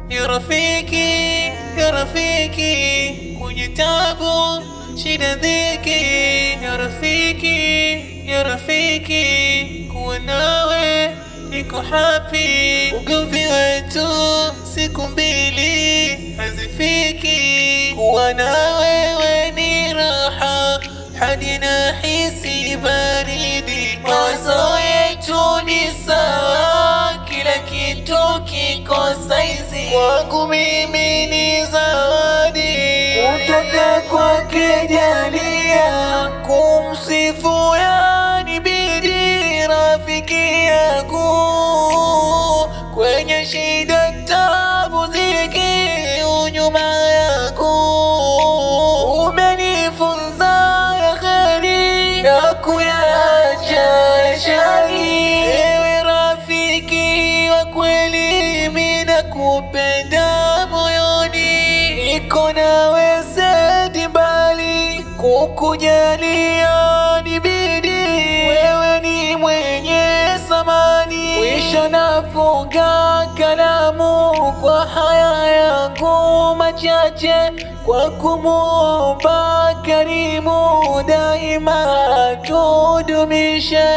Ya rafiki, ya rafiki, kwenye tabu, shida dhiki. Ya rafiki, ya rafiki, kuwa nawe niko happy. Ugomvi wetu siku mbili hazifiki. Kuwa na wewe ni raha hadi nahisi baridi. Mawazo yetu ni sawa, kila kitu kiko saizi. Kwangu mimi ni zawadi kutoka kwake jalia. Kumsifu yanibidi rafiki yangu, kwenye shida tabu ziki unyuma yangu. Umenifunza ya kheri na kuyacha shari. Ewe rafiki wa kweli, mimi nakupenda moyoni. Niko nawe zaidi mbali, kukujalia nibidi. Wewe ni mwenye samani, mwisho nafunga kalamu kwa haya yangu machache, kwa kumuomba Karimu daima tudumishe.